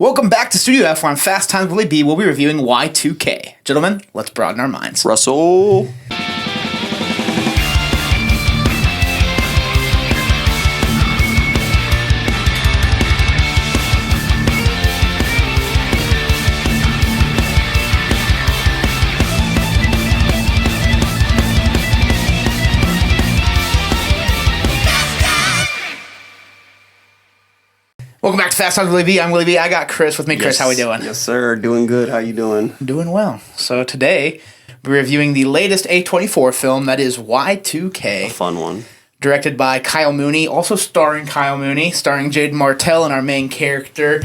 Welcome back to Studio F, where on Fast Times Willy B, we'll be reviewing Y2K. Gentlemen, let's broaden our minds. Russell. Welcome back to Fast Times Willy B. I'm Willy B. I got Kris with me. Kris, how we doing? Yes, sir. Doing good. How you doing? Doing well. So today, we're reviewing the latest A24 film, that is Y2K. A fun one. Directed by Kyle Mooney, also starring Kyle Mooney, starring Jaden Martell and our main character.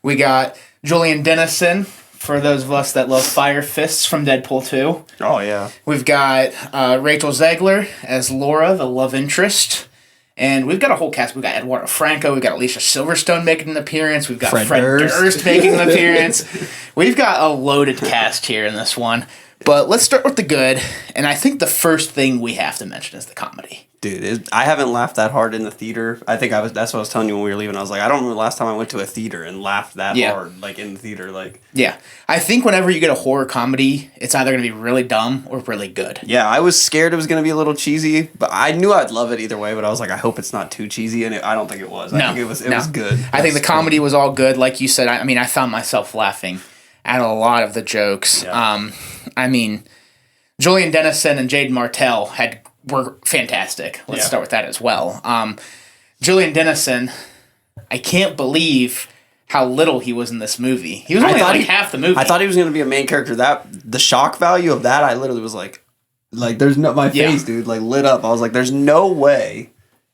We got Julian Dennison, for those of us that love Fire Fists from Deadpool 2. Oh, yeah. We've got Rachel Zegler as Laura, the love interest. And we've got a whole cast. We've got Eduardo Franco. We've got Alicia Silverstone making an appearance. We've got Fred Durst making an appearance. We've got a loaded cast here in this one. But let's start with the good. And I think the first thing we have to mention is the comedy. Dude, I haven't laughed that hard in the theater. I think that's what I was telling you when we were leaving. I was like, I don't remember the last time I went to a theater and laughed that hard, like in the theater. Yeah. I think whenever you get a horror comedy, it's either going to be really dumb or really good. Yeah, I was scared it was going to be a little cheesy, but I knew I'd love it either way, but I was like, I hope it's not too cheesy, and I don't think it was. I think it was good. I think the comedy was all good. Like you said, I found myself laughing at a lot of the jokes. Yeah. Julian Dennison and Jaden Martell were fantastic. Let's start with that as well. Julian Dennison, I can't believe how little he was in this movie. He was only half the movie. I thought he was going to be a main character. The shock value of that, I literally was like there's no, my face, dude, lit up. I was like, there's no way.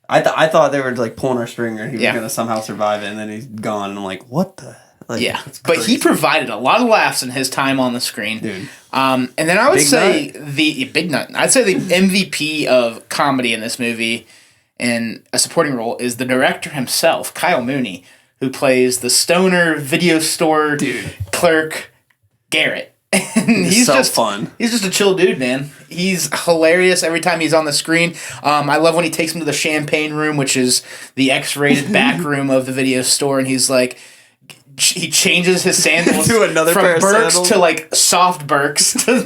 I thought they were pulling our string and he was going to somehow survive it, and then he's gone, and I'm like, what the? But he provided a lot of laughs in his time on the screen. Dude. And then I would say Big Nut. I'd say the MVP of comedy in this movie in a supporting role is the director himself, Kyle Mooney, who plays the stoner video store clerk, Garrett. And he's just fun. He's just a chill dude, man. He's hilarious every time he's on the screen. I love when he takes him to the champagne room, which is the X-rated back room of the video store, and he's like, he changes his sandals to another from pair of Birks sandals? to soft Birks to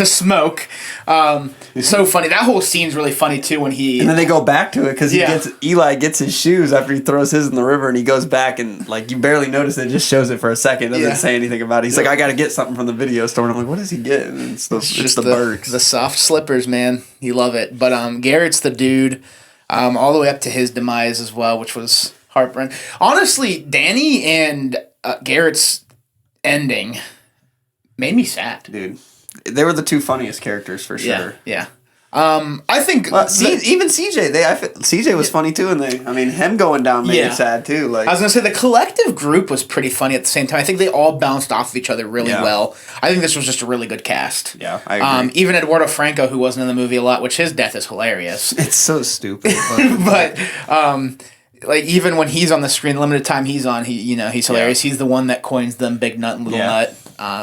smoke. So funny. That whole scene's really funny too when he... And then they go back to it because Eli gets his shoes after he throws his in the river, and he goes back and you barely notice it, just shows it for a second, doesn't say anything about it. He's like, I got to get something from the video store, and I'm like, what does he get? And it's the Birks. The soft slippers, man. You love it. But Garrett's the dude all the way up to his demise as well, which was... heartburn. Honestly, Danny and Garrett's ending made me sad. Dude, they were the two funniest characters for sure. Yeah. I think even CJ. CJ was funny too, and him going down made it sad too. I was gonna say the collective group was pretty funny at the same time. I think they all bounced off of each other really well. I think this was just a really good cast. Yeah, I agree. Even Eduardo Franco, who wasn't in the movie a lot, which his death is hilarious. It's so stupid, but. Even when he's on the screen, the limited time he's on, he's hilarious. He's the one that coins them Big Nut and Little Nut.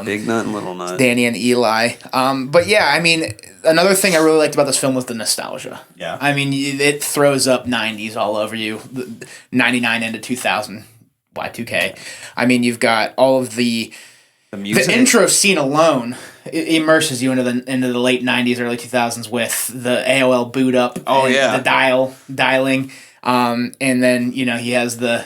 Big Nut and Little Nut. Danny and Eli. Another thing I really liked about this film was the nostalgia. Yeah. It throws up 90s all over you. 99 into 2000, Y2K. You've got all of the music. The intro scene alone immerses you into the late 90s, early 2000s with the AOL boot up. Oh, yeah. The dialing. And then, he has the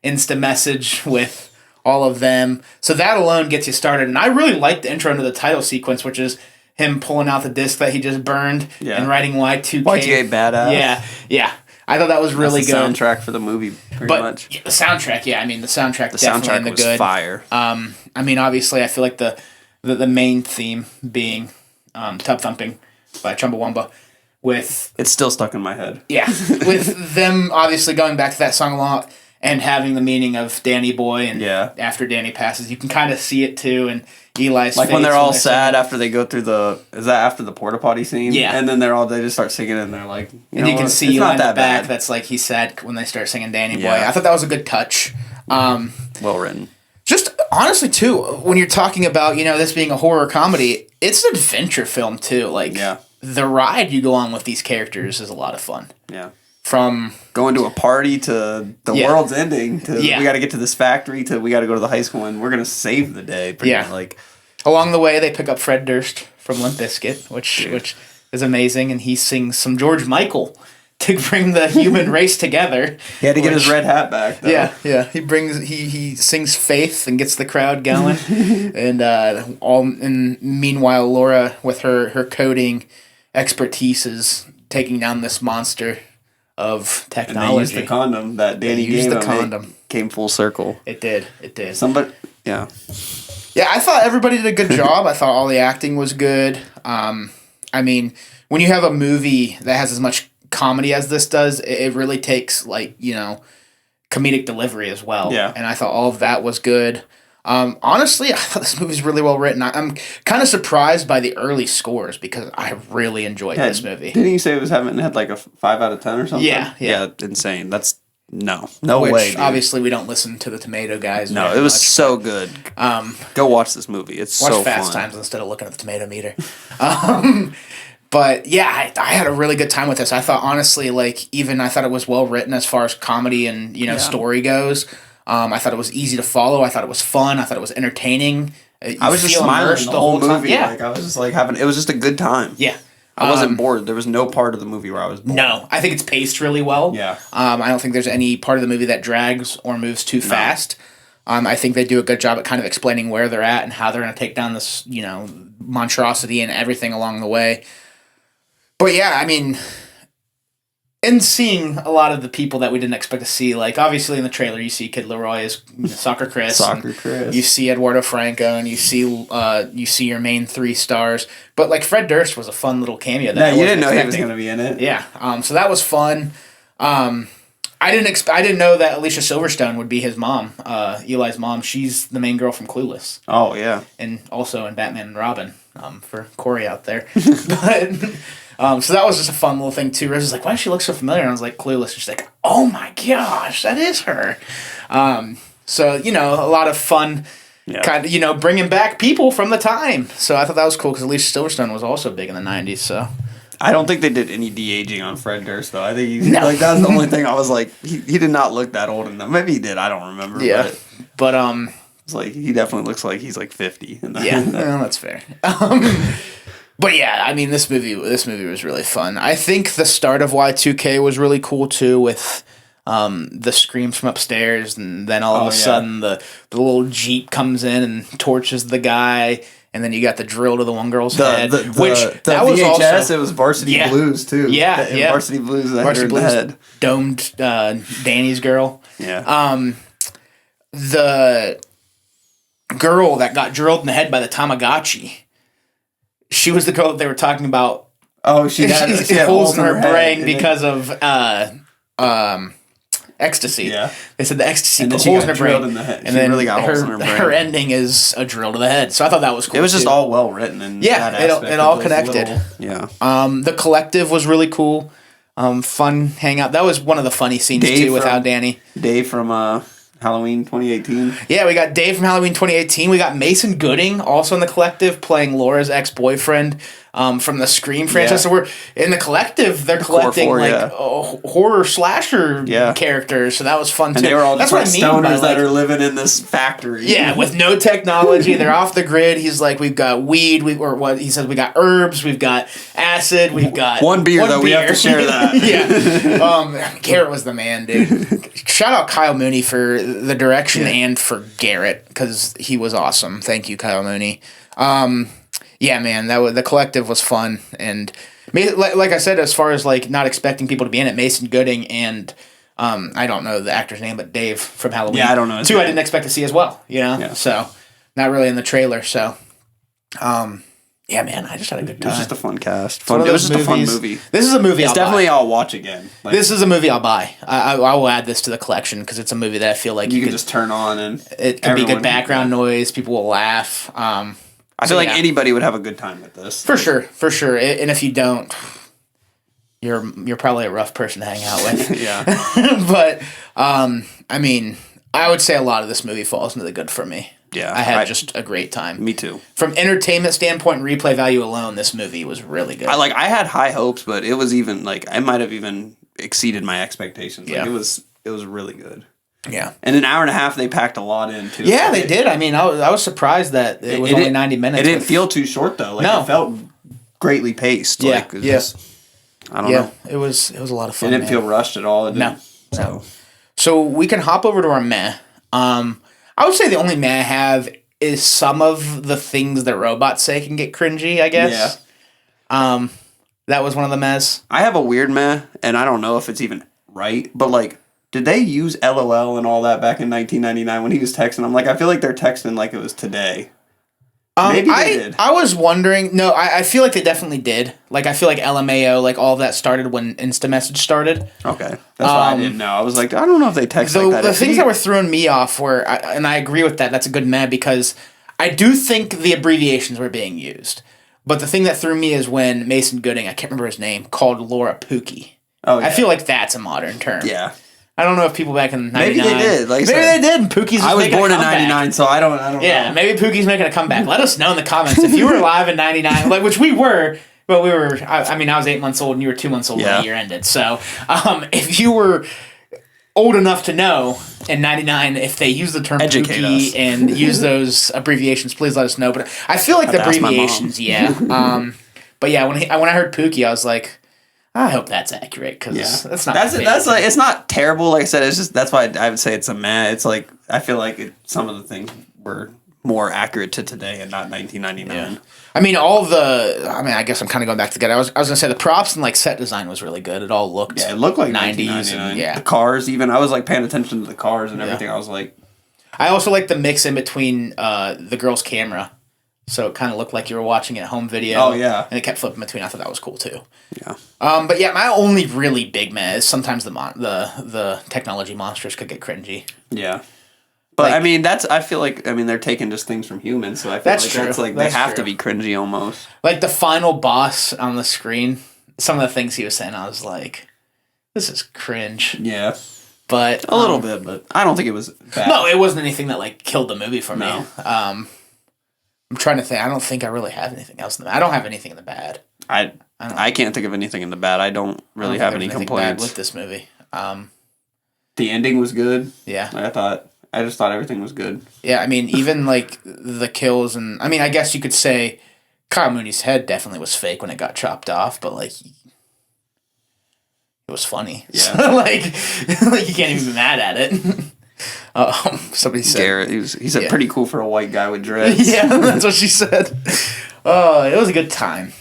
Insta message with all of them. So that alone gets you started. And I really like the intro into the title sequence, which is him pulling out the disc that he just burned and writing Y2K. Y2K badass. Yeah. I thought that was really good. Soundtrack for the movie, pretty much. The soundtrack, the soundtrack definitely was good. Fire. Obviously, I feel like the main theme being Tub Thumping by Chumbawamba. It's still stuck in my head. Yeah. With them obviously going back to that song a lot and having the meaning of Danny Boy and after Danny passes, you can kind of see it too, and Eli's face when they're all sad after they go through is that after the porta potty scene? Yeah. And then they just start singing and they're like, you can see Eli in the back, that's he's sad when they start singing Danny Boy. I thought that was a good touch. Well written. Just honestly too, when you're talking about, this being a horror comedy, it's an adventure film too. The ride you go on with these characters is a lot of fun. Yeah. from going to a party to the world's ending to we got to get to this factory to we got to go to the high school and we're gonna save the day. Like along the way they pick up Fred Durst from Limp Bizkit, which is amazing, and he sings some George Michael to bring the human race together. He had to get his red hat back, though. Yeah. He sings Faith and gets the crowd going. And meanwhile Laura with her coding expertise is taking down this monster of technology. And they used the condom that Danny gave him. It came full circle. It did. Yeah, I thought everybody did a good job. I thought all the acting was good. I mean, when you have a movie that has as much comedy as this does, it really takes, like, you know, comedic delivery as well. Yeah. And I thought all of that was good. Honestly, I thought this movie's really well written. I'm kind of surprised by the early scores because I really enjoyed this movie. Didn't you say it had like a 5 out of 10 or something? Yeah, insane. That's no Which, way. Dude. Obviously, we don't listen to the Tomato guys. No, it was so good. Go watch this movie. It's so fun. Watch Fast Times instead of looking at the tomato meter. But yeah, I had a really good time with this. I thought, honestly, like, I thought it was well written as far as comedy and, story goes. I thought it was easy to follow. I thought it was fun. I thought it was entertaining. I was just smiling the whole movie. Yeah. Like, I was just like it was just a good time. Yeah. I wasn't bored. There was no part of the movie where I was bored. No, I think it's paced really well. Yeah. I don't think there's any part of the movie that drags or moves too fast. I think they do a good job at kind of explaining where they're at and how they're going to take down this, monstrosity and everything along the way. But yeah, I mean, in seeing a lot of the people that we didn't expect to see, like obviously in the trailer you see Kid Leroy as Soccer Chris. You see Eduardo Franco, and you see your main 3 stars. But like Fred Durst was a fun little cameo. That you didn't know he was going to be in it. Yeah, so that was fun. I didn't know that Alicia Silverstone would be his mom, Eli's mom. She's the main girl from Clueless. Oh yeah, and also in Batman and Robin. For Corey out there, but so that was just a fun little thing too. Riz was like, "Why does she look so familiar?" And I was like, "Clueless." And she's like, "Oh my gosh, that is her." So a lot of fun, kind of bringing back people from the time. So I thought that was cool because Alicia Silverstone was also big in the '90s. So. I don't think they did any de-aging on Fred Durst, though. I think like that's the only thing I was like, he did not look that old enough. Maybe he did. I don't remember. Yeah, but it's like he definitely looks like he's like 50. Yeah, well, that's fair. But yeah, I mean, this movie was really fun. I think the start of Y2K was really cool too, with the screams from upstairs, and then all of a sudden the little Jeep comes in and torches the guy. And then you got the drill to the one girl's head. That was VHS, also, it was Varsity Blues, too. Yeah. Varsity Blues, Varsity Blues head. Domed Danny's girl. Yeah. The girl that got drilled in the head by the Tamagotchi, she was the girl that they were talking about. Oh, she had holes in her brain because of ecstasy. Yeah. They said the ecstasy put holes in her brain. And then really got holes in her brain. Her ending is a drill to the head. So I thought that was cool. It was just all well written and it all connected. The Collective was really cool. Fun hangout. That was one of the funny scenes too without Danny. Dave from Halloween 2018. Yeah, we got Dave from Halloween 2018. We got Mason Gooding also in the Collective playing Laura's ex-boyfriend. From the Scream franchise. So we're in the Collective. They're collecting horror slasher characters. So that was fun too. And they were all just stoners that are living in this factory. Yeah, with no technology. They're off the grid. He's like, we've got weed. He says we got herbs. We've got acid. We've got one beer. We have to share that. Yeah. Garrett was the man, dude. Shout out Kyle Mooney for the direction and for Garrett because he was awesome. Thank you, Kyle Mooney. Yeah, man, the Collective was fun, and like I said, as far as like not expecting people to be in it, Mason Gooding and I don't know the actor's name, but Dave from Halloween. Yeah, I don't know. I didn't expect to see as well. So not really in the trailer. So, yeah, man, I just had a good time. It was just a fun cast. It was just a fun movie. This is a movie. I'll watch again. This is a movie I'll buy. I will add this to the collection because it's a movie that I feel like you can just turn on and it can be good background noise. People will laugh. I feel like anybody would have a mean with this. For sure. And if you don't, you're probably a rough person to hang out with. Yeah. But I mean, I would say a lot of this movie falls into the good for me. Yeah. I had just a great time. Me too. From entertainment standpoint and replay value alone, this movie was really good. I had high hopes, but it was even like I might have even exceeded my expectations. Like, Yeah. it was really good. Yeah. And an hour and a half, they packed a lot in, too. Yeah, they did. I mean, I was surprised that it was only 90 minutes. It didn't feel too short, though. Like, No. it felt greatly paced. Yeah, Like, I don't know. It was a lot of fun. It didn't feel rushed at all. No. So we can hop over to our meh. I would say the only meh I have is some of the things that robots say can get cringy, I guess. Yeah. That was one of the mehs. I have a weird meh, and I don't know if it's even right, but like, did they use LOL and all that back in 1999 when he was texting? I'm like, I feel like they're texting like it was today. Maybe they did. I was wondering. No, I feel like they definitely did. Like, I feel like LMAO, like all of that started when InstaMessage started. Okay, that's why I didn't know. I was like, I don't know if they text like that. The things that were throwing me off were, and I agree with that. That's a good meh because I do think the abbreviations were being used. But the thing that threw me is when Mason Gooding, I can't remember his name, called Laura Pookie. Oh, yeah. I feel like that's a modern term. Yeah. I don't know if people back in 99... Maybe they did. Like maybe they did, and Pookie's I was born in 99, so I don't know. Yeah, maybe Pookie's making a comeback. Let us know in the comments if you were alive in 99, like, which we were, but we were... I mean, I was 8 months old, and you were 2 months old when the year ended. So, if you were old enough to know in 99 if they use the term Pookie and use those abbreviations, please let us know. But I feel like the abbreviations, but yeah, when I heard Pookie, I was like... I hope that's accurate because that's not. That's like, it's not terrible. Like I said, it's just that's why I would say it's a meh. It's like I feel like some of the things were more accurate to today and not 1999. Yeah. I mean, I guess I'm kind of going back to get. I was gonna say the props and like set design was really good. It all looked it looked like 90s and the cars. Even I was like paying attention to the cars and everything. I was like, I also like the mix in between the girl's camera. So it kind of looked like you were watching it at home video. Oh, yeah. And it kept flipping between. I thought that was cool, too. Yeah. But yeah, my only really big meh is sometimes the technology monsters could get cringy. Yeah. But, I mean, I feel like, they're taking just things from humans, so I feel that's like they have to be cringy almost. Like the final boss on the screen, some of the things he was saying, I was like, this is cringe. Yeah. But a little bit, but I don't think it was bad. No, it wasn't anything that, like, killed the movie for me. I'm trying to think. I don't think I really have anything else in the bad. I don't have anything in the bad. I can't think of anything in the bad. I don't really have any complaints bad with this movie. The ending was good. Yeah. I just thought everything was good. Yeah, I mean, even like the kills and I mean, I guess you could say Kyle Mooney's head definitely was fake when it got chopped off, but like it was funny. Yeah. So, like you can't even be mad at it. Somebody said Garrett. He said pretty cool for a white guy with dreads. Yeah, that's what she said. It was a good time.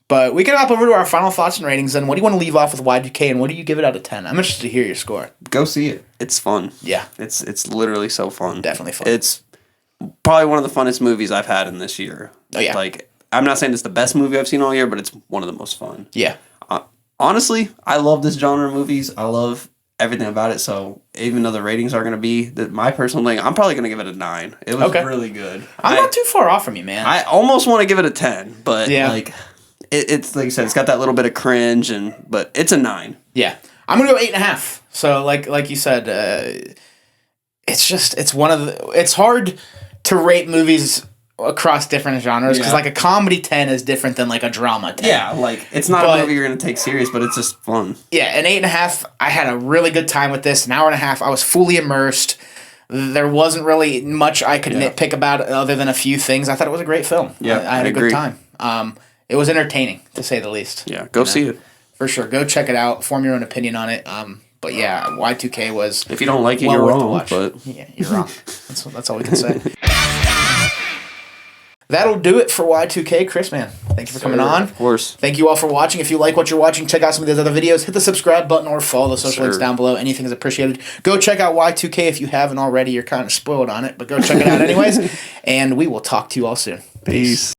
But we can hop over to our final thoughts and ratings. And what do you want to leave off with Y2K, and what do you give it out of 10? I'm interested to hear your score. Go see it. It's fun. Yeah, it's literally so fun. Definitely fun. It's probably one of the funnest movies I've had in this year. Oh yeah. Like I'm not saying it's the best movie I've seen all year, but it's one of the most fun. Yeah. Honestly, I love this genre of movies. I love everything about it. So even though the ratings are going to be my personal thing, I'm probably going to give it a 9. It was really good. I'm not too far off from you, man. I almost want to give it a 10, but like it's like you said, it's got that little bit of cringe, but it's a 9. Yeah, I'm gonna go 8.5. So like you said, it's hard to rate movies across different genres because like a comedy 10 is different than like a drama 10. Yeah, like it's not a movie you're gonna take serious, but it's just fun. Yeah, an 8.5. I had a really good time with this. An hour and a half. I was fully immersed. There wasn't really much I could nitpick about it other than a few things. I thought it was a great film. Yeah, I had a good time. It was entertaining to say the least. Yeah, go see it for sure. Go check it out. Form your own opinion on it. But yeah, Y2K was. If you don't like it, you're wrong. But yeah, you're wrong. That's all we can say. That'll do it for Y2K. Kris, man, thank you for coming on. Of course. Thank you all for watching. If you like what you're watching, check out some of these other videos. Hit the subscribe button or follow the social links down below. Anything is appreciated. Go check out Y2K if you haven't already. You're kind of spoiled on it, but go check it out anyways. And we will talk to you all soon. Peace.